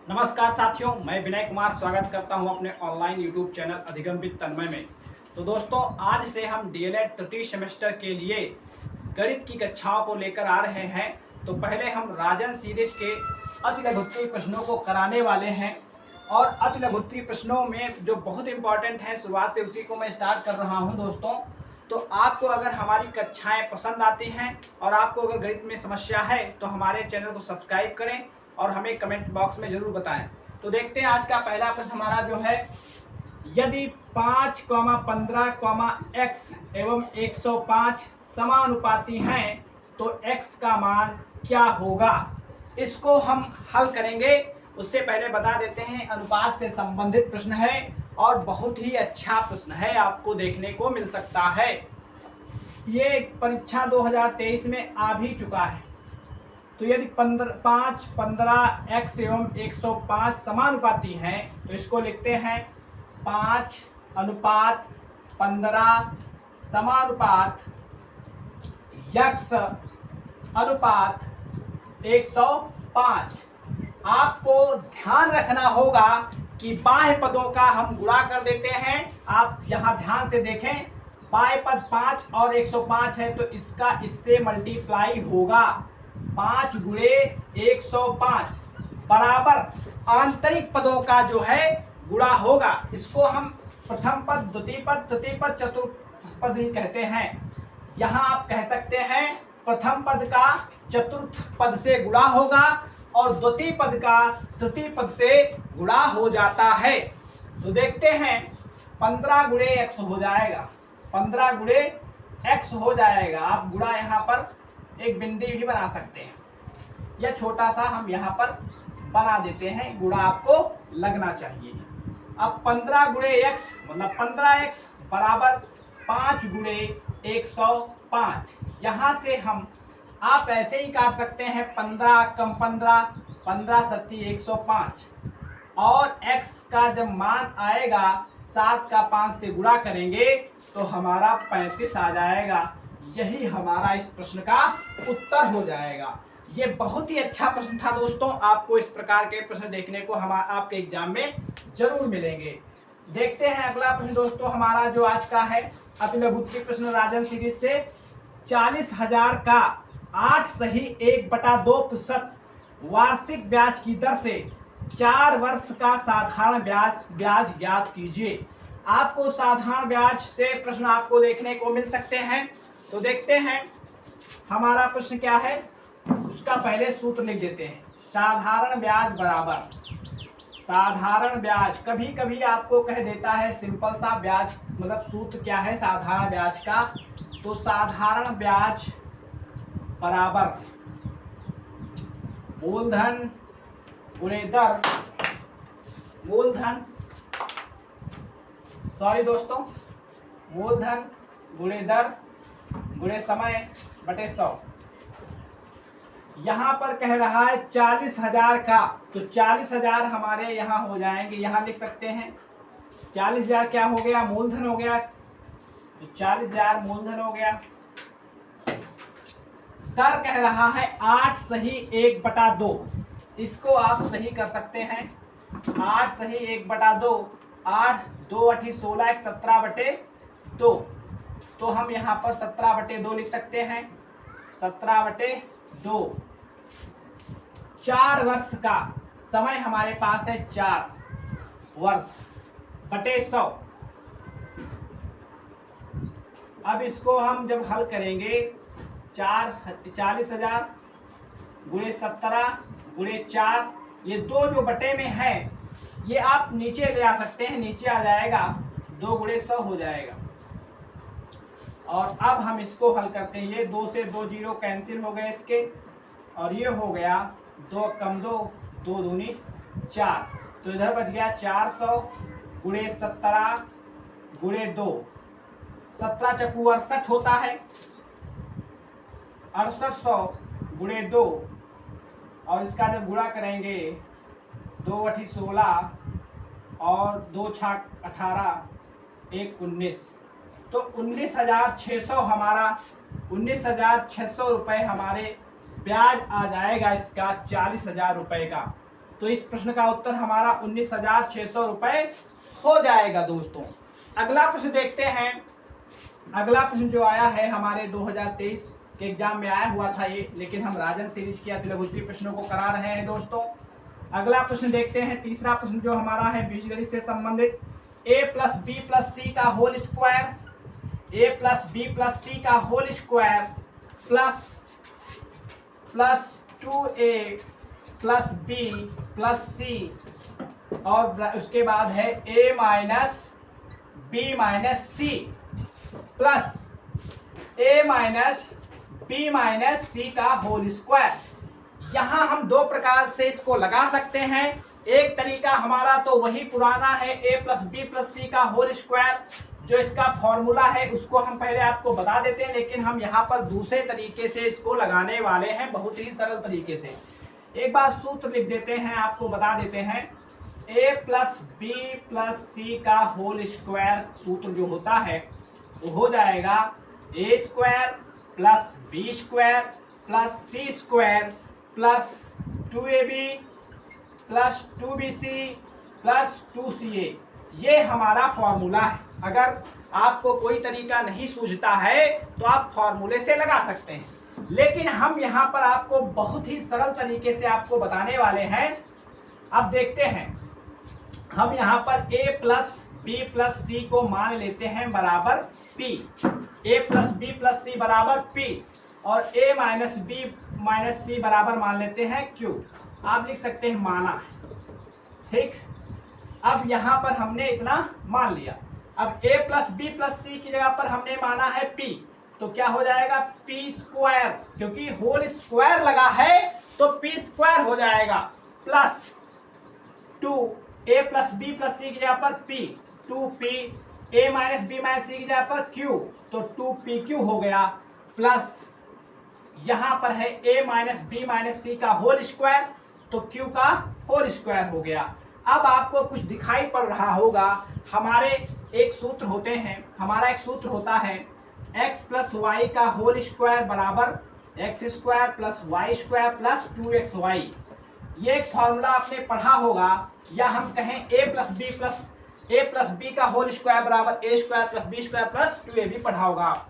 नमस्कार साथियों, मैं विनय कुमार स्वागत करता हूं अपने ऑनलाइन यूट्यूब चैनल अधिगम्य तन्मय में। तो दोस्तों, आज से हम डीएलएड तृतीय सेमेस्टर के लिए गणित की कक्षाओं को लेकर आ रहे हैं। तो पहले हम राजन सीरीज के अति लघुत्तरीय प्रश्नों को कराने वाले हैं और अति लघुत्तरीय प्रश्नों में जो बहुत इंपॉर्टेंट है, शुरुआत से उसी को मैं स्टार्ट कर रहा हूँ दोस्तों। तो आपको अगर हमारी कक्षाएं पसंद आती हैं और आपको अगर गणित में समस्या है तो हमारे चैनल को सब्सक्राइब करें और हमें कमेंट बॉक्स में जरूर बताएं। तो देखते हैं आज का पहला प्रश्न हमारा जो है, यदि 5, 15, x एवं 105 समानुपाती हैं तो x का मान क्या होगा। इसको हम हल करेंगे। उससे पहले बता देते हैं, अनुपात से संबंधित प्रश्न है और बहुत ही अच्छा प्रश्न है, आपको देखने को मिल सकता है। ये परीक्षा 2023 में आ भी चुका है। तो यदि 5, 15 x एवं 105 समानुपाती हैं तो इसको लिखते हैं 5 अनुपात 15 समानुपात x अनुपात 105। आपको ध्यान रखना होगा कि बाह्य पदों का हम गुणा कर देते हैं। आप यहाँ ध्यान से देखें, बाह्य पद 5 और 105 है तो इसका इससे मल्टीप्लाई होगा। 5 गुणे 105 बराबर आंतरिक पदों का जो है गुणा होगा। इसको हम प्रथम पद, द्वितीय पद, तृतीय पद, चतुर्थ पद ही कहते हैं। यहाँ आप कह सकते हैं प्रथम पद का चतुर्थ पद से गुणा होगा और द्वितीय पद का तृतीय पद से गुणा हो जाता है। तो देखते हैं, 15 गुणे x हो जाएगा, 15 गुणे x हो जाएगा। आप गुणा यहाँ पर एक बिंदी भी बना सकते हैं या छोटा सा हम यहाँ पर बना देते हैं, गुणा आपको लगना चाहिए। अब 15 गुणे x मतलब 15x बराबर 5 गुणे 105। यहाँ से हम आप ऐसे ही काट सकते हैं, 15 कम 15, 15 सत्ती 105 और x का जब मान आएगा 7 का 5 से गुणा करेंगे तो हमारा 35 आ जाएगा। यही हमारा इस प्रश्न का उत्तर हो जाएगा। ये बहुत ही अच्छा प्रश्न था दोस्तों। आपको इस प्रकार के प्रश्न देखने को आपके एग्जाम में जरूर मिलेंगे। देखते हैं अगला प्रश्न दोस्तों हमारा जो आज का है, अति लघुत्तरीय प्रश्न राजन सीरीज से। 40,000 का 8 सही 1/2% वार्षिक ब्याज की दर से 4 वर्ष का साधारण ब्याज ज्ञात कीजिए। आपको साधारण ब्याज से प्रश्न आपको देखने को मिल सकते हैं। तो देखते हैं हमारा प्रश्न क्या है, उसका पहले सूत्र लिख देते हैं। साधारण ब्याज बराबर, साधारण ब्याज कभी कभी आपको कह देता है सिंपल सा ब्याज, मतलब सूत्र क्या है साधारण ब्याज का। तो साधारण ब्याज बराबर मूलधन गुणे दर, मूलधन मूलधन गुणे दर गुणे समय बटे 100। यहाँ पर कह रहा है 40,000 का, तो 40,000 हमारे यहाँ हो जाएंगे, यहाँ लिख सकते हैं 40,000 क्या हो गया, मूलधन हो गया। तो 40,000 मूलधन हो गया। दर कह रहा है 8 सही 1/2। इसको आप सही कर सकते हैं, 8 सही 1/2, 8 2 8 16 1 17/2। तो हम यहाँ पर 17/2 लिख सकते हैं, 17/2। 4 वर्ष का समय हमारे पास है, 4 वर्ष बटे 100। अब इसको हम जब हल करेंगे, 40,000 गुणे 17 गुणे 4, ये दो जो बटे में है ये आप नीचे ले आ सकते हैं, नीचे आ जाएगा, 2 गुणे 100 हो जाएगा। और अब हम इसको हल करते हैं, ये 2 से 2 0 कैंसिल हो गए इसके, और ये हो गया 2 कम 2, 2 दूनी 4। तो इधर बच गया 400 गुणे 17 गुणे 2, 17 चक्कू 68 होता है, 6800 गुणे 2, और इसका जब गुणा करेंगे 2 8 16 और 2 6 18 1 19, तो 19,600 हमारा 19,600 रुपये हमारे ब्याज आ जाएगा इसका 40,000 रुपये का। तो इस प्रश्न का उत्तर हमारा 19,600 रुपये हो जाएगा दोस्तों। अगला प्रश्न देखते हैं। अगला प्रश्न जो आया है हमारे 2023 के एग्जाम में आया हुआ था ये, लेकिन हम राजन सीरीज की अतिलघुत्तरी प्रश्नों को करा रहे हैं दोस्तों। अगला प्रश्न देखते हैं। तीसरा प्रश्न जो हमारा है बीजगणित से संबंधित, a + b + c का whole square, a + b + c का whole square plus 2a + b + c और उसके बाद है a - b - c plus a - b - c का होल स्क्वायर। यहाँ हम दो प्रकार से इसको लगा सकते हैं। एक तरीका हमारा तो वही पुराना है, a + b + c का होल स्क्वायर, जो इसका फॉर्मूला है उसको हम पहले आपको बता देते हैं, लेकिन हम यहाँ पर दूसरे तरीके से इसको लगाने वाले हैं, बहुत ही सरल तरीके से। एक बार सूत्र लिख देते हैं, आपको बता देते हैं। a + b + c का होल स्क्वायर सूत्र जो होता है वो हो जाएगा a² + b² + c² + 2ab + 2bc + 2ca। ये हमारा फॉर्मूला है। अगर आपको कोई तरीका नहीं सूझता है तो आप फॉर्मूले से लगा सकते हैं, लेकिन हम यहाँ पर आपको बहुत ही सरल तरीके से आपको बताने वाले हैं। अब देखते हैं, हम यहाँ पर a + b + c को मान लेते हैं बराबर p, a + b + c बराबर p और a - b - c बराबर मान लेते हैं q। आप लिख सकते हैं माना है, ठीक। अब यहाँ पर हमने इतना मान लिया। अब a + b + c की जगह पर हमने माना है p, तो क्या हो जाएगा p², क्योंकि होल स्क्वायर लगा है तो p² हो जाएगा, प्लस 2 a + b + c की जगह पर p, 2p, a - b - c की जगह पर q, तो 2pq हो गया, प्लस यहाँ पर है a - b - c का होल स्क्वायर, तो q का होल स्क्वायर हो गया। अब आपको कुछ दिखाई पड़ रहा होगा, हमारे एक सूत्र होते हैं, हमारा एक सूत्र होता है x + y का होल स्क्वायर बराबर x² + y² + 2xy। ये एक फॉर्मूला आपने पढ़ा होगा, या हम कहें a + b का होल स्क्वायर बराबर a² + b² + 2ab पढ़ा होगा।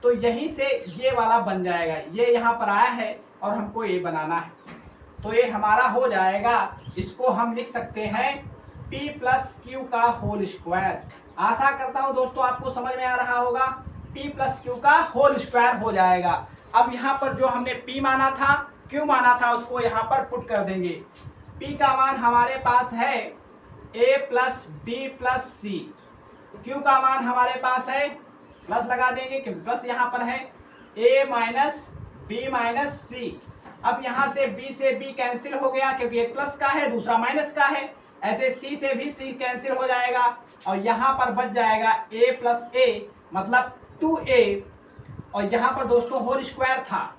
तो यहीं से ये वाला बन जाएगा, ये यहाँ पर आया है और हमको ये बनाना है, तो ये हमारा हो जाएगा। इसको हम लिख सकते हैं p + q का होल स्क्वायर। आशा करता हूँ दोस्तों आपको समझ में आ रहा होगा, p + q का होल स्क्वायर हो जाएगा। अब यहाँ पर जो हमने p माना था, q माना था, उसको यहाँ पर पुट कर देंगे। p का मान हमारे पास है a + b + c, q का मान हमारे पास है, प्लस लगा देंगे क्योंकि प्लस यहाँ पर है, a - b - c। अब यहाँ से b से b कैंसिल हो गया, क्योंकि एक प्लस का है दूसरा माइनस का है। ऐसे c से भी c कैंसिल हो जाएगा और यहाँ पर बच जाएगा a + a मतलब 2a, और यहाँ पर दोस्तों होल स्क्वायर था,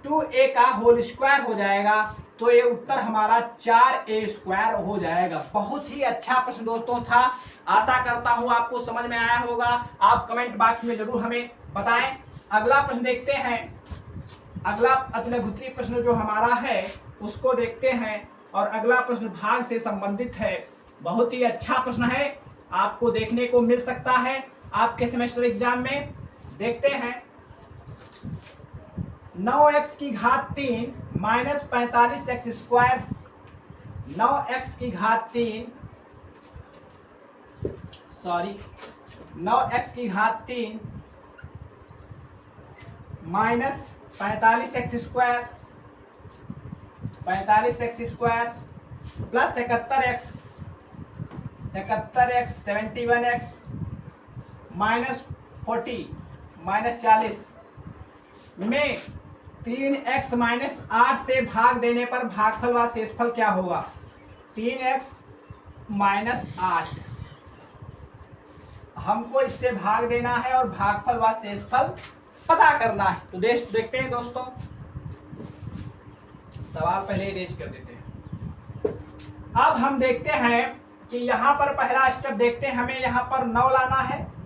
2a का होल स्क्वायर हो जाएगा, तो ये उत्तर हमारा 4a² हो जाएगा। बहुत ही अच्छा प्रश्न दोस्तों था, आशा करता हूँ आपको समझ में आया होगा। आप कमेंट बॉक्स में जरूर हमें बताएं। अगला प्रश्न देखते हैं। अगला अतिलघुत्तरी प्रश्न जो हमारा है उसको देखते हैं, और अगला प्रश्न भाग से संबंधित है। बहुत ही अच्छा प्रश्न है, आपको देखने को मिल सकता है आपके सेमेस्टर एग्जाम में। देखते हैं, 9x की घात 3 - 45x², 9x की घात 3 9x की घात 3 -45x², 45x² plus 71x 71x 71x -40 -40 में 3x - 8 से भाग देने पर भागफल व शेषफल क्या होगा? 3x - 8 हमको इससे भाग देना है और भागफल व शेषफल पता करना है। तो देखते हैं दोस्तों, सवाल पहले रेज कर देते हैं। अब हम देखते हैं कि यहाँ पर पहला स्टेप देखते हैं, हमें यहाँ पर 9 लाना है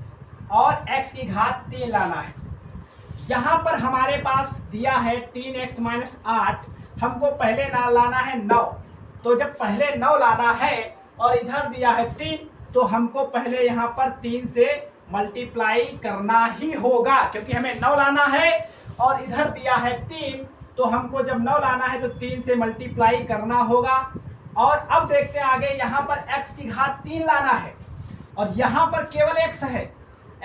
और x की घात 3 लाना है। यहाँ पर हमारे पास दिया है 3x - 8, हमको पहले लाना है 9। तो जब पहले 9 लाना है और इधर दिया है 3, तो हमको पहले यहाँ पर 3 से मल्टीप्लाई करना ही होगा, क्योंकि हमें 9 लाना है और इधर दिया है 3, तो हमको जब 9 लाना है तो 3 से मल्टीप्लाई करना होगा। और अब देखते हैं आगे, यहाँ पर x की घात 3 लाना है और यहाँ पर केवल x है।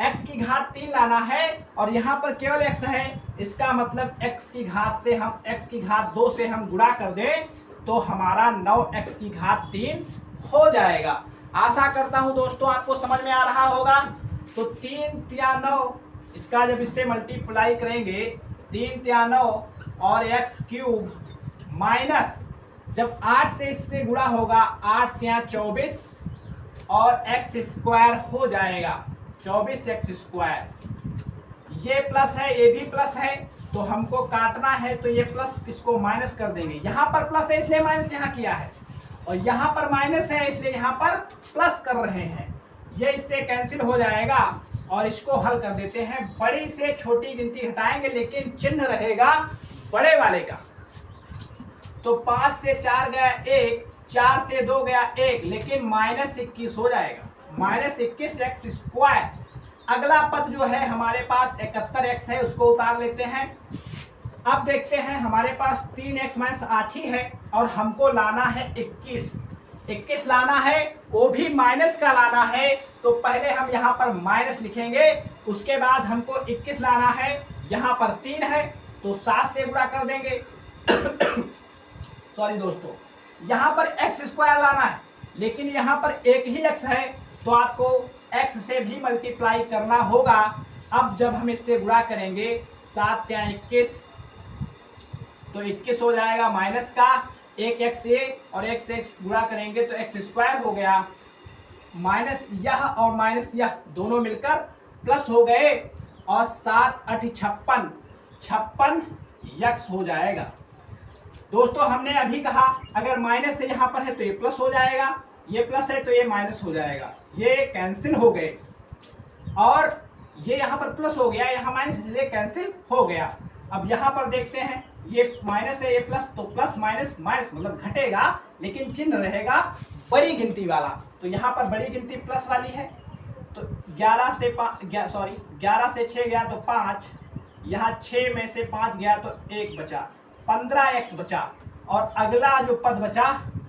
x की घात 3 लाना है और यहाँ पर केवल x है। इसका मतलब x की घात से हम x की घात 2 से हम गुणा कर दें तो हमारा 9x की घात 3 हो जाएगा। आशा करता हूँ दोस्तों आपको समझ में आ रहा होगा। तो 3 तिया 9, इसका जब इससे मल्टीप्लाई करेंगे 3 तिया 9 और x क्यूब माइनस जब 8 से इससे गुणा होगा 8 तिया 24 और x स्क्वायर हो जाएगा 24x स्क्वायर। ये प्लस है, ये भी प्लस है, तो हमको काटना है तो ये प्लस इसको माइनस कर देंगे। यहाँ पर प्लस है इसलिए माइनस यहाँ किया है और यहाँ पर माइनस है इसलिए यहाँ पर प्लस कर रहे हैं। ये इससे कैंसिल हो जाएगा और इसको हल कर देते हैं। बड़ी से छोटी गिनती हटाएंगे लेकिन चिन्ह रहेगा बड़े वाले का। तो 5 से 4 गया 1, 4 से 2 गया 1, लेकिन -21 हो जाएगा, -21x स्क्वायर। अगला पद जो है हमारे पास 71x है, उसको उतार लेते हैं। अब देखते हैं हमारे पास 3x - 8 ही है और हमको लाना है 21 लाना है, वो भी माइनस का लाना है। तो पहले हम यहाँ पर माइनस लिखेंगे, उसके बाद हमको 21 लाना है। यहाँ पर 3 है तो 7 से गुणा कर देंगे सॉरी दोस्तों, यहाँ पर x स्क्वायर लाना है लेकिन यहाँ पर एक ही x है तो आपको x से भी मल्टीप्लाई करना होगा। अब जब हम इससे गुणा करेंगे 7 तिया 21 तो 21 हो जाएगा माइनस का, एक x से और एक से x गुणा करेंगे तो x स्क्वायर हो गया, माइनस यह और माइनस यह दोनों मिलकर प्लस हो गए और 7 8 56 x हो जाएगा। दोस्तों हमने अभी कहा अगर माइनस से यहाँ पर है तो ये प्लस हो जाएगा, ये प्लस है तो ये माइनस हो जाएगा, ये कैंसिल हो गए और ये यहाँ पर प्लस हो गया, यहाँ माइनस इसलिए कैंसिल हो गया। अब यहाँ पर देखते हैं ये माइनस है ये प्लस, तो प्लस माइनस माइनस मतलब घटेगा लेकिन चिन्ह रहेगा बड़ी गिनती वाला। तो यहाँ पर बड़ी गिनती प्लस वाली है तो 11 से 6 गया तो 5, यहाँ 6 में से 5 गया तो 1 बचा, 15x बचा और अगला जो पद बचा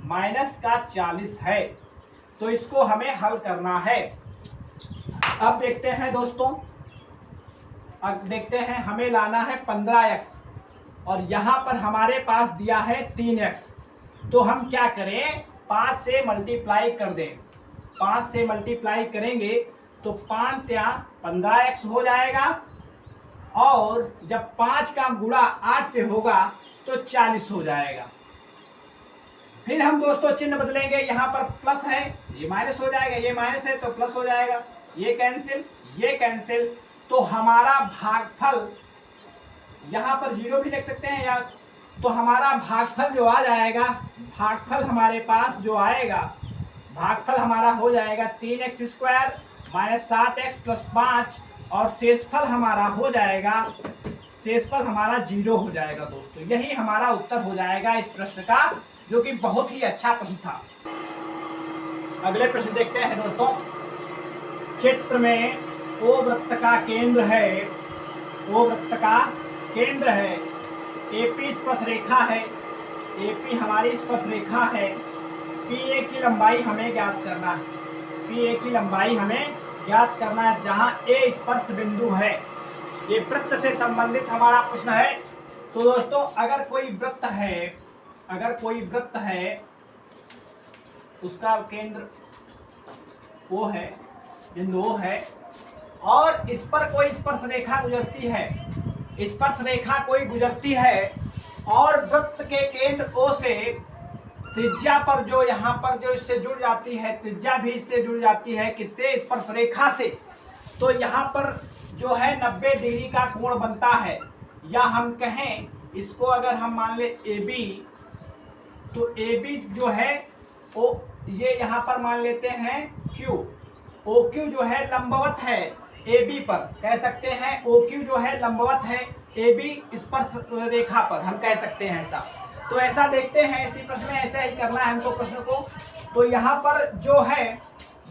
माइनस का 40 है। तो इसको हमें हल करना है। अब देखते हैं दोस्तों, अब देखते हैं हमें लाना है 15x और यहाँ पर हमारे पास दिया है 3x। तो हम क्या करें, 5 से मल्टीप्लाई कर दें। 5 से मल्टीप्लाई करेंगे तो 5 तिया 15x हो जाएगा और जब 5 का गुणा 8 से होगा तो 40 हो जाएगा। फिर हम दोस्तों चिन्ह बदलेंगे, यहाँ पर प्लस है ये माइनस हो जाएगा, ये माइनस है तो प्लस हो जाएगा, ये कैंसिल। तो हमारा भागफल यहाँ पर 0 भी लिख सकते हैं या, तो हमारा भागफल जो आ जाएगा, भागफल हमारे पास जो आएगा, भागफल हमारा हो जाएगा 3x स्क्वायर - 7x + 5 और शेषफल हमारा हो जाएगा, शेषफल हमारा 0 हो जाएगा। दोस्तों यही हमारा उत्तर हो जाएगा इस प्रश्न का, जो कि बहुत ही अच्छा प्रश्न था। अगले प्रश्न देखते हैं दोस्तों। चित्र में ओ वृत्त का केंद्र है, ओ वृत्त का केंद्र है, AP स्पर्श रेखा है, AP हमारी स्पर्श रेखा है, PA की लंबाई हमें ज्ञात करना है, PA की लंबाई हमें ज्ञात करना है, जहां A स्पर्श बिंदु है। ये वृत्त से संबंधित हमारा प्रश्न है। तो दोस्तों अगर कोई वृत्त है उसका केंद्र O है, बिंदु O है और इस पर कोई स्पर्श रेखा गुजरती है, स्पर्श रेखा कोई गुजरती है और वृत्त के केंद्र O से त्रिज्या पर जो यहाँ पर जो इससे जुड़ जाती है, त्रिज्या भी इससे जुड़ जाती है, किससे, स्पर्श रेखा से। तो यहाँ पर जो है 90 डिग्री का कोण बनता है, या हम कहें इसको अगर हम मान ले AB, तो AB जो है ओ, ये यहाँ पर मान लेते हैं Q, OQ जो है लंबवत है AB पर, कह सकते हैं OQ जो है लंबवत है AB स्पर्श रेखा पर, हम कह सकते हैं ऐसा। तो ऐसा देखते हैं, इसी प्रश्न में ऐसा ही करना है हमको प्रश्न को। तो यहाँ पर जो है,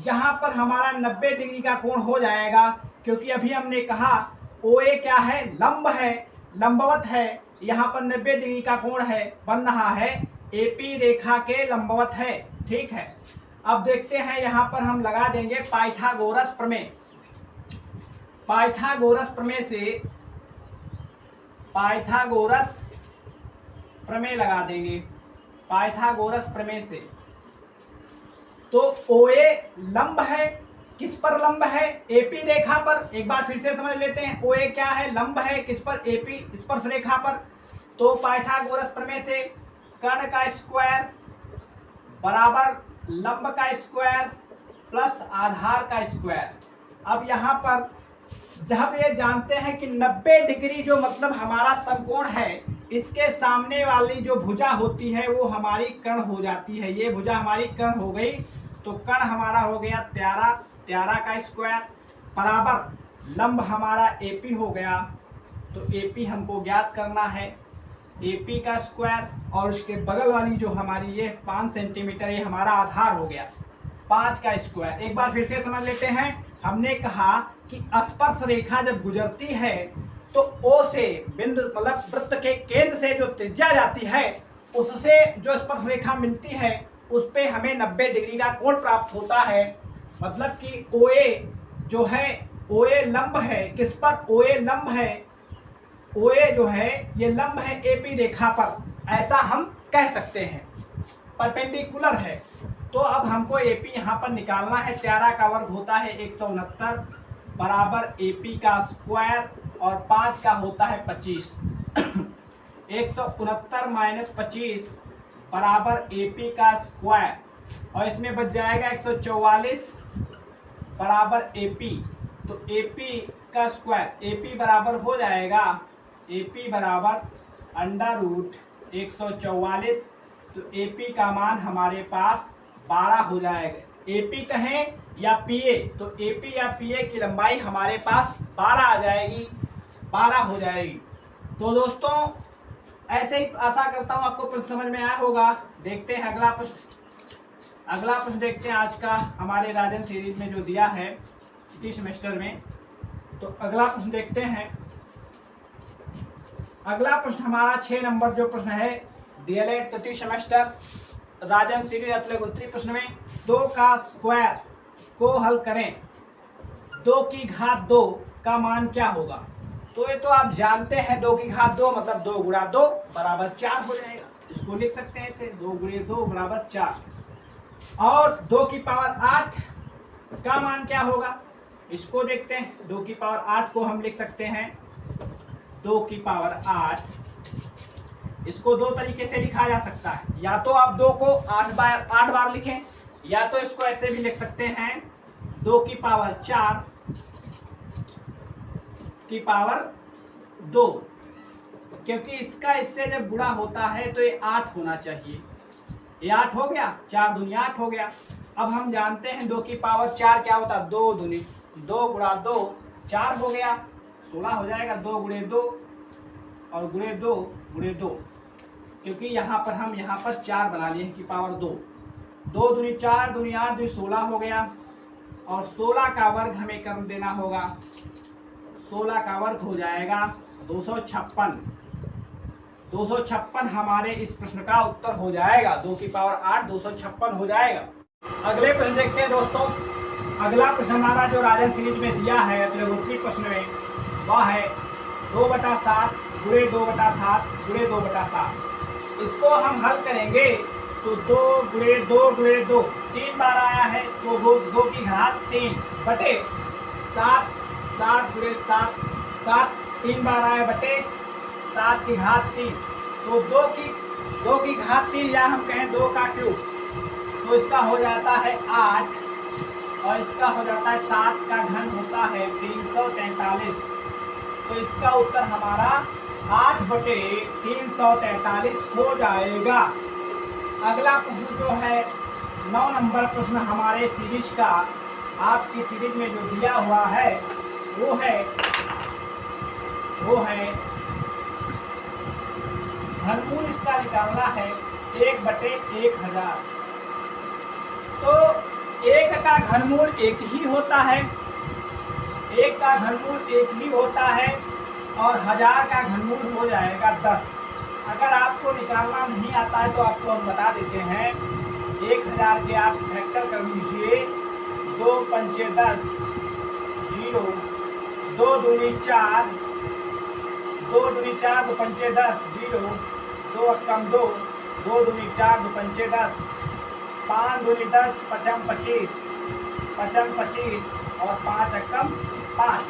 यहाँ पर हमारा 90 डिग्री का कोण हो जाएगा, क्योंकि अभी हमने कहा OA क्या है, लंब है, लंबवत है। यहाँ पर 90 डिग्री का कोण है, बन रहा है AP रेखा के लंबवत है। ठीक है, अब देखते हैं यहाँ पर हम लगा देंगे पाइथागोरस प्रमेय। पाइथागोरस प्रमेय से, पाइथागोरस प्रमेय लगा देंगे, पाइथागोरस प्रमेय से। तो OA लंब है, किस पर लंब है, AP रेखा पर। एक बार फिर से समझ लेते हैं, OA क्या है, लंब है, किस पर, AP स्पर्श रेखा पर। तो पाइथागोरस प्रमेय से कर्ण का स्क्वायर बराबर लंब का स्क्वायर प्लस आधार का स्क्वायर। अब यहाँ पर जब ये जानते हैं कि 90 डिग्री जो मतलब हमारा समकोण है, इसके सामने वाली जो भुजा होती है वो हमारी कर्ण हो जाती है। ये भुजा हमारी कर्ण हो गई, तो कर्ण हमारा हो गया 13 का स्क्वायर बराबर लंब हमारा AP हो गया। तो AP हमको ज्ञात करना है, AP का स्क्वायर, और उसके बगल वाली जो हमारी ये 5 सेंटीमीटर, ये हमारा आधार हो गया 5 का स्क्वायर। एक बार फिर से समझ लेते हैं, हमने कहा कि स्पर्श रेखा जब गुजरती है तो O से बिंदु मतलब वृत्त के केंद्र से जो त्रिज्या जाती है, उससे जो स्पर्श रेखा मिलती है उस पे हमें 90 डिग्री का कोण प्राप्त होता है। मतलब कि OA जो है, OA लंब है, किस पर, OA लंब है, OA जो है ये लंब है AP रेखा पर, ऐसा हम कह सकते हैं, परपेंडिकुलर है। तो अब हमको AP यहाँ पर निकालना है। 13 का वर्ग होता है 169 बराबर AP का स्क्वायर, और 5 का होता है 25। 169 माइनस 25 बराबर AP का स्क्वायर, और इसमें बच जाएगा 144 बराबर AP। तो AP का स्क्वायर, AP बराबर हो जाएगा, AP बराबर अंडर रूट 144। तो AP का मान हमारे पास 12 हो जाएगा। AP कहें या PA, तो AP या PA की लंबाई हमारे पास 12 आ जाएगी, 12 हो जाएगी। तो दोस्तों ऐसे ही आशा करता हूँ आपको प्रश्न समझ में आया होगा। देखते हैं अगला प्रश्न। अगला प्रश्न देखते हैं आज का हमारे राजन सीरीज में जो दिया है इसी सेमेस्टर में। तो अगला प्रश्न देखते हैं। अगला प्रश्न हमारा 6 नंबर जो प्रश्न है DLED तृतीय सेमेस्टर राजन सीरीज अगले उत्तरी प्रश्न में 2 का स्क्वायर को हल करें, 2 की घात 2 का मान क्या होगा। तो ये तो आप जानते हैं, 2 की घात 2 मतलब 2 गुणा 2 बराबर 4 हो जाएगा। इसको लिख सकते हैं ऐसे, 2 गुणे 2 बराबर 4। और 2 की पावर 8 का मान क्या होगा, इसको देखते हैं। 2 की पावर 8 को हम लिख सकते हैं 2 की पावर 8। इसको दो तरीके से लिखा जा सकता है, या तो आप 2 को 8 बार लिखें, या तो इसको ऐसे भी लिख सकते हैं 2 की पावर 4 की पावर 2, क्योंकि इसका इससे जब गुणा होता है तो ये 8 होना चाहिए। ये 8 हो गया, 4 दूनी 8 हो गया। अब हम जानते हैं 2 की पावर 4 क्या होता है, 2 दूनी 2 गुणा 2 4 हो गया, 16 हो जाएगा। 2 गुणे 2 और गुणे 2 गुणे 2, क्योंकि यहाँ पर हम यहाँ पर 4 बना लिए की पावर 2। 2 दूनी 4 दूनी 8 दूनी 16 हो गया, और 16 का वर्ग हमें कर देना होगा। 16 का वर्ग हो जाएगा 256। 256 हमारे इस प्रश्न का उत्तर हो जाएगा। 2 की पावर 8 256 हो जाएगा। अगले प्रश्न देखते हैं दोस्तों। अगला प्रश्न हमारा जो राजन सीरीज में दिया है उत्तरी प्रश्न में, वह है 2/7 गुणे 2/7 गुणे 2/7। इसको हम हल करेंगे तो 2 गुणे 2 गुणे 2 3 बार आया है, तो 2 की घात 3 बटे 7 7 गुणे 7 7 3 बार आया बटे 7 की घात 3। तो 2 की घात 3 या हम कहें 2 का क्यूब, तो इसका हो जाता है 8, और इसका हो जाता है 7 का घन होता है 343। तो इसका उत्तर हमारा 8 बटे 343 हो जाएगा। अगला प्रश्न जो है 9 नंबर प्रश्न हमारे सीरीज का, आपकी सीरीज में जो दिया हुआ है वो है घनमूल इसका निकालना है 1/1000। तो 1 का घनमूल 1 ही होता है, 1 का घनमूल 1 ही होता है और 1000 का घनमूल हो जाएगा 10। अगर आपको निकालना नहीं आता है तो आपको हम बता देते हैं। 1000 के आप फैक्टर कर लीजिए, 2 पंचे 10, 0, 2 दूनी 4, 2 दूनी 4, 2 पंचे 10, 0, 2 अक्कम 2, 2 दूनी 4, 2 पंचे 10, 5 दूनी 10, 5 25, 5 25 और 5 अक्कम 5।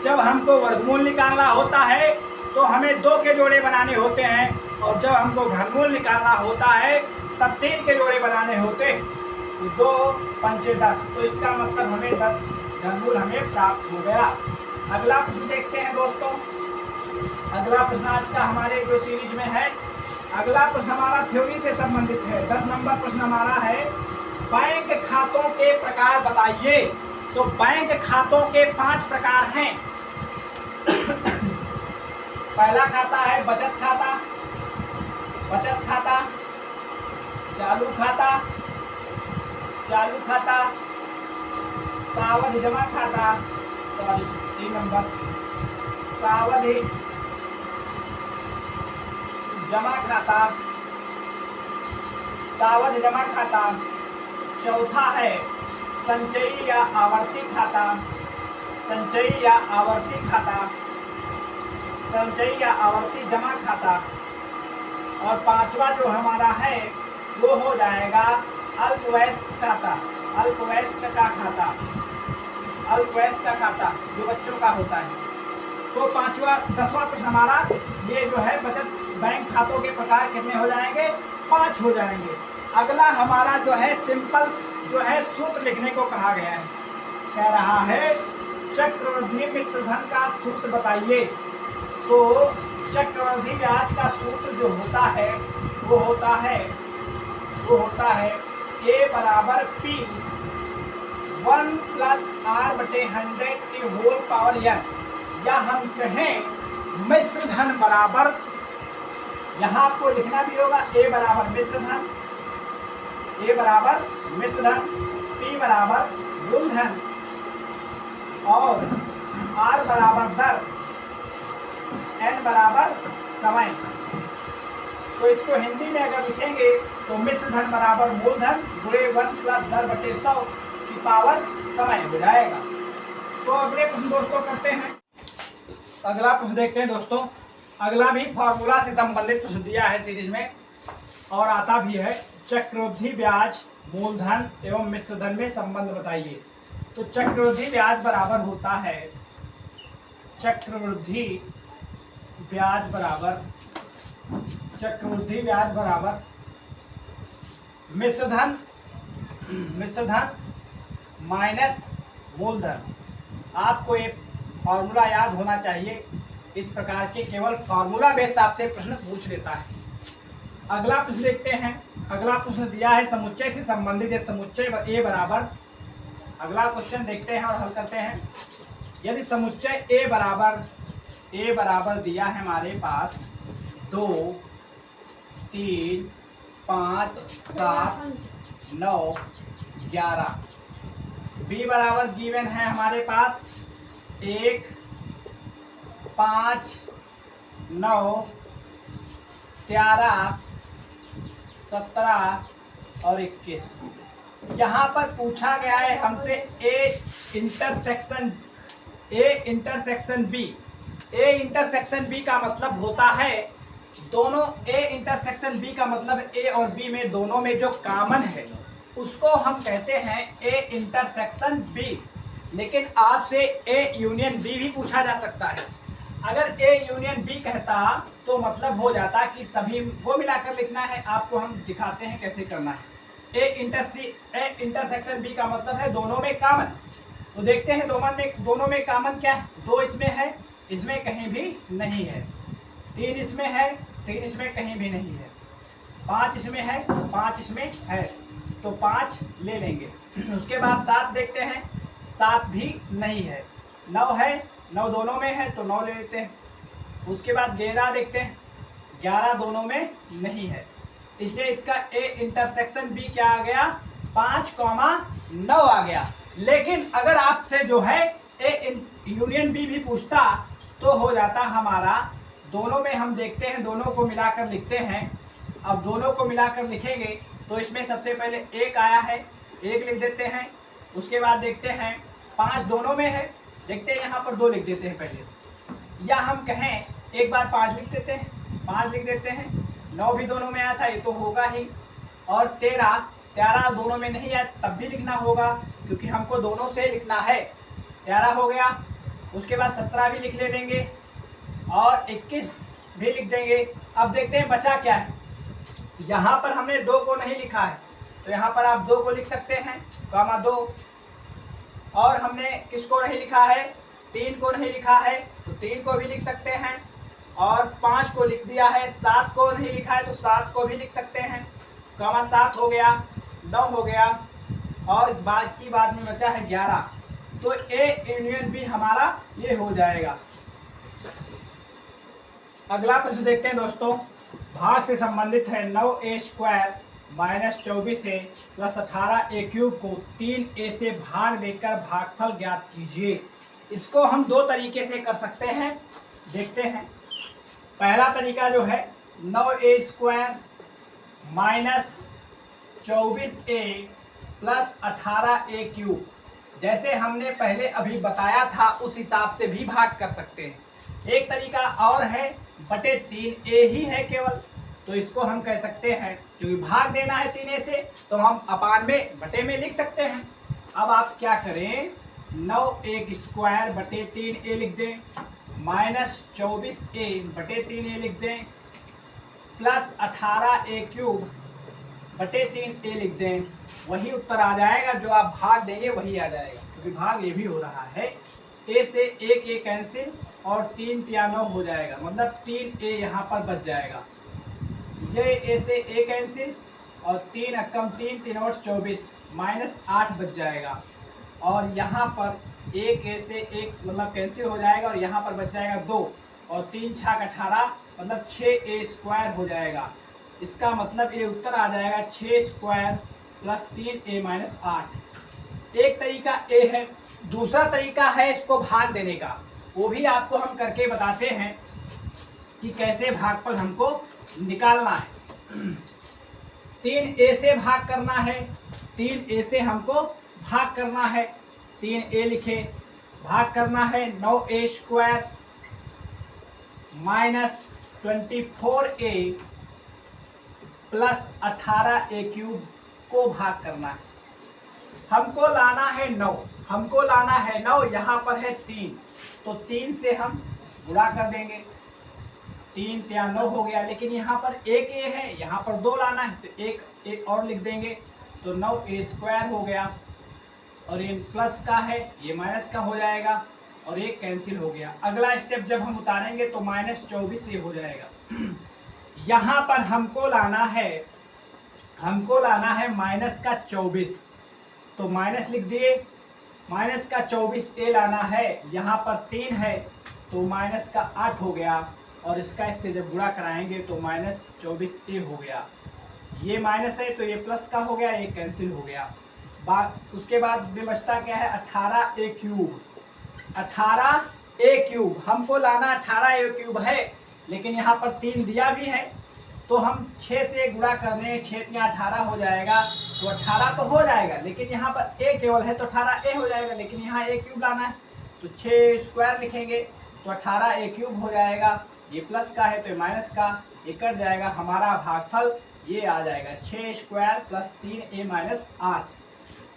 जब हमको वर्गमूल निकालना होता है तो हमें 2 के जोड़े बनाने होते हैं, और जब हमको घनमूल निकालना होता है तब 3 के जोड़े बनाने होते। 2 पंचे 10, तो इसका मतलब हमें 10 घनमूल हमें प्राप्त हो गया। अगला प्रश्न देखते हैं दोस्तों। अगला प्रश्न आज का हमारे जो सीरीज में है, अगला प्रश्न हमारा थ्योरी से संबंधित है। 10 नंबर प्रश्न हमारा है, बैंक खातों के प्रकार बताइए। तो बैंक खातों के 5 प्रकार हैं। पहला खाता है बचत खाता, बचत खाता, चालू खाता, चालू खाता, सावधि जमा खाता, सॉरी 3 नंबर, सावधि जमा खाता, सावधि जमा खाता। चौथा है संचयी या आवर्ती खाता, संचयी या आवर्ती खाता, संचयी या आवर्ती जमा खाता। और 5वां जो हमारा है वो हो जाएगा अल्पवयस्क खाता, अल्पवयस्क का खाता, अल्पवयस्क का खाता जो बच्चों का होता है। तो 10वां प्रश्न हमारा ये जो है बचत बैंक खातों के प्रकार कितने हो जाएंगे? 5 हो जाएंगे। अगला हमारा जो है सिंपल जो है सूत्र लिखने को कहा गया है, कह रहा है चक्रवृद्धि मिश्रधन का सूत्र बताइए। तो चक्रवृद्धि ब्याज का सूत्र जो होता है वो होता है A बराबर P 1 + R/100 की होल पावर n, या हम कहें मिश्रधन बराबर, यहाँ आपको लिखना भी होगा A बराबर मिश्रधन, A बराबर मिश्रधन, P बराबर मूलधन और R बराबर दर, N बराबर समय। तो इसको हिंदी में अगर लिखेंगे तो मिश्रधन बराबर मूलधन गुणे 1 + दर/100 की पावर समय हो जाएगा। तो अगले प्रश्न दोस्तों करते हैं। अगला प्रश्न देखते हैं दोस्तों। अगला भी फॉर्मूला से संबंधित प्रश्न दिया है सीरीज में और आता भी है, चक्रवृद्धि ब्याज मूलधन एवं मिश्रधन में संबंध बताइए। तो चक्रवृद्धि ब्याज बराबर होता है, चक्रवृद्धि ब्याज बराबर, चक्रवृद्धि ब्याज बराबर मिश्रधन, मिश्रधन माइनस मूलधन। आपको ये फॉर्मूला याद होना चाहिए। इस प्रकार के केवल फॉर्मूला बेस आपसे प्रश्न पूछ लेता है। अगला प्रश्न देखते हैं। अगला प्रश्न दिया है समुच्चय से संबंधित है, समुच्चय A बराबर। अगला क्वेश्चन देखते हैं और हल करते हैं। यदि समुच्चय A बराबर दिया है हमारे पास 2, 3, 5, 7, 9, 11। B बराबर गिवन है हमारे पास 1, 5, 9, 13, 17 और 21। यहाँ पर पूछा गया है हमसे A intersection B। A intersection B का मतलब होता है दोनों, A इंटरसेक्शन B का मतलब A और B में दोनों में जो कॉमन है उसको हम कहते हैं A इंटरसेक्शन B। लेकिन आपसे A यूनियन B भी पूछा जा सकता है। अगर A यूनियन B कहता तो मतलब हो जाता कि सभी को मिलाकर लिखना है। आपको हम दिखाते हैं कैसे करना है। A इंटरसेक्शन B का मतलब है दोनों में कॉमन। तो देखते हैं दोनों में कॉमन क्या है। 2 इसमें है, इसमें कहीं भी नहीं है। 3 इसमें है, 3 इसमें कहीं भी नहीं है। 5 इसमें है, 5 इसमें है, तो 5 ले लेंगे। उसके बाद 7 देखते हैं, 7 भी नहीं है। 9 है, 9 दोनों में है तो 9 ले लेते हैं। उसके बाद 11 देखते हैं, 11 दोनों में नहीं है, इसलिए इसका ए इंटरसेक्शन बी क्या आ गया, 5,9 आ गया। लेकिन अगर आपसे जो है ए यूनियन बी भी पूछता तो हो जाता हमारा, दोनों में हम देखते हैं, दोनों को मिलाकर लिखते हैं। अब दोनों को मिलाकर लिखेंगे तो इसमें सबसे पहले एक आया है, एक लिख देते हैं। उसके बाद देखते हैं 5 दोनों में है, देखते हैं यहाँ पर 2 लिख देते हैं पहले, या हम कहें एक बार 5 लिख देते हैं, 5 लिख देते हैं। 9 भी दोनों में आया था, ये तो होगा ही। और 13 दोनों में नहीं आया तब भी लिखना होगा, क्योंकि हमको दोनों से लिखना है। 13 हो गया। उसके बाद 17 भी लिख ले देंगे और 21 भी लिख देंगे। अब देखते हैं बचा क्या है। यहाँ पर हमने 2 को नहीं लिखा है, तो यहाँ पर आप 2 को लिख सकते हैं, कामा 2। और हमने किसको नहीं लिखा है, 3 को नहीं लिखा है, तो 3 को भी लिख सकते हैं। और 5 को लिख दिया है, 7 को नहीं लिखा है तो 7 को भी लिख सकते हैं, कामा 7 हो गया, 9 हो गया, और बाकी बाद में बचा है 11। तो ए यूनियन बी हमारा ये हो जाएगा। अगला प्रश्न देखते हैं दोस्तों, भाग से संबंधित है। 9a² minus 24a plus 18a³ को 3a से भाग देकर भागफल ज्ञात कीजिए। इसको हम 2 तरीके से कर सकते हैं, देखते हैं। पहला तरीका जो है 9a² minus 24a plus 18a³, जैसे हमने पहले अभी बताया था उस हिसाब से भी भाग कर सकते हैं। एक तरीका और है, बटे 3a ही है केवल, तो इसको हम कह सकते हैं, क्योंकि भाग देना है 3a से तो हम अपान में बटे में लिख सकते हैं। अब आप क्या करें, 9a² बटे 3a लिख दें, माइनस 24a बटे 3a लिख दें, प्लस 18a³ बटे 3a लिख दें। वही उत्तर आ जाएगा, जो आप भाग देंगे वही आ जाएगा, क्योंकि भाग ये भी हो रहा है। a से एक a कैंसिल और 3 × 9 हो जाएगा, मतलब 3a यहाँ पर बच जाएगा। ये a से a कैंसिल और 3 × 3 3 और 24 माइनस 8 बच जाएगा। और यहाँ पर एक a से एक मतलब कैंसिल हो जाएगा और यहाँ पर बच जाएगा 2 और 3 × 6 = 18 मतलब 6a² हो जाएगा। इसका मतलब ये उत्तर आ जाएगा 6² प्लस 3a माइनस 8। एक तरीका ए है। दूसरा तरीका है इसको भाग देने का, वो भी आपको हम करके बताते हैं कि कैसे भागफल हमको निकालना है। 3a से भाग करना है, 3a से हमको भाग करना है। 3a लिखे, भाग करना है 9a² minus 24a plus 18a³ को भाग करना है। हमको लाना है 9, हमको लाना है 9, यहाँ पर है 3, तो 3 से हम गुणा कर देंगे। 3 × 9 हो गया, लेकिन यहाँ पर एक a है, यहाँ पर 2 लाना है तो एक और लिख देंगे, तो 9a² हो गया। और ये प्लस का है, ये माइनस का हो जाएगा और एक कैंसिल हो गया। अगला स्टेप जब हम उतारेंगे तो माइनस 24 ये हो जाएगा। यहाँ पर हमको लाना है माइनस का 24, तो माइनस लिख दिए। माइनस का 24a लाना है, यहाँ पर 3 है तो माइनस का 8 हो गया, और इसका इससे जब गुणा कराएंगे तो माइनस 24a हो गया। ये माइनस है तो ये प्लस का हो गया, ये कैंसिल हो गया। उसके बाद में बचता क्या है, 18a³। 18a³ हमको लाना 18a³ है, लेकिन यहाँ पर 3 दिया भी है, तो हम 6 से गुणा कर दें, 6 × 18 हो जाएगा, तो 18 तो हो जाएगा, लेकिन यहाँ पर a केवल है तो 18a हो जाएगा, लेकिन यहाँ a³ लाना है तो 6² लिखेंगे तो 18a³ हो जाएगा। ये प्लस का है तो ये माइनस का, ये कट जाएगा, हमारा भागफल ये आ जाएगा 6² प्लस 3a माइनस 8।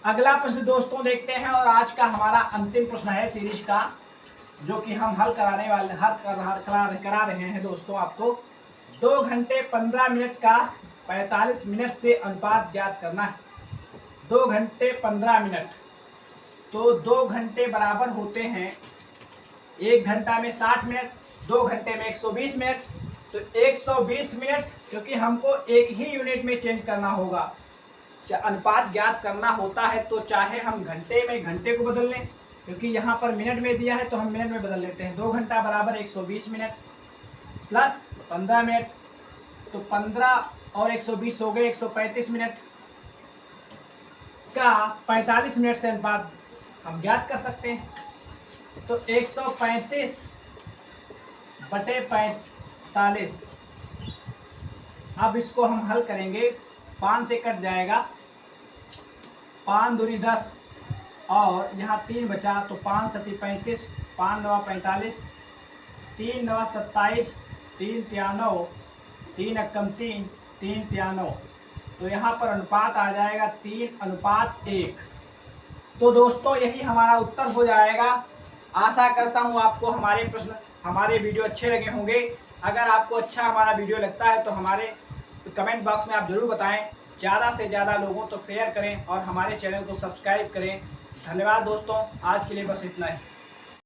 अगला प्रश्न दोस्तों देखते हैं, और आज का हमारा अंतिम प्रश्न है सीरीज का, जो कि हम हल कराने वाले करा रहे हैं दोस्तों आपको। 2 घंटे 15 मिनट का 45 मिनट से अनुपात ज्ञात करना है। 2 घंटे 15 मिनट, तो 2 घंटे बराबर होते हैं 1 घंटा में 60 मिनट, 2 घंटे में 120 मिनट, तो 120 मिनट, क्योंकि हमको एक ही यूनिट में चेंज करना होगा। अनुपात ज्ञात करना होता है तो चाहे हम घंटे में घंटे को बदल लें, क्योंकि यहाँ पर मिनट में दिया है तो हम मिनट में बदल लेते हैं। 2 घंटा बराबर 120 मिनट प्लस 15 मिनट, तो 15 और 120 हो गए 135 मिनट का 45 मिनट से अनुपात हम ज्ञात कर सकते हैं। तो 135 बटे 45, अब इसको हम हल करेंगे, 5 से कट जाएगा, 5 दूनी 10 और यहाँ 3 बचा, तो 5 सती 35, 5 नवा 45, 3 नवा 27, 3 93, 3 अक्कम 3, 3 93, तो यहाँ पर अनुपात आ जाएगा 3:1। तो दोस्तों यही हमारा उत्तर हो जाएगा। आशा करता हूँ आपको हमारे प्रश्न, हमारे वीडियो अच्छे लगे होंगे। अगर आपको अच्छा हमारा वीडियो लगता है तो हमारे कमेंट बॉक्स में आप ज़रूर बताएं, ज़्यादा से ज़्यादा लोगों तक शेयर करें और हमारे चैनल को सब्सक्राइब करें। धन्यवाद दोस्तों, आज के लिए बस इतना ही।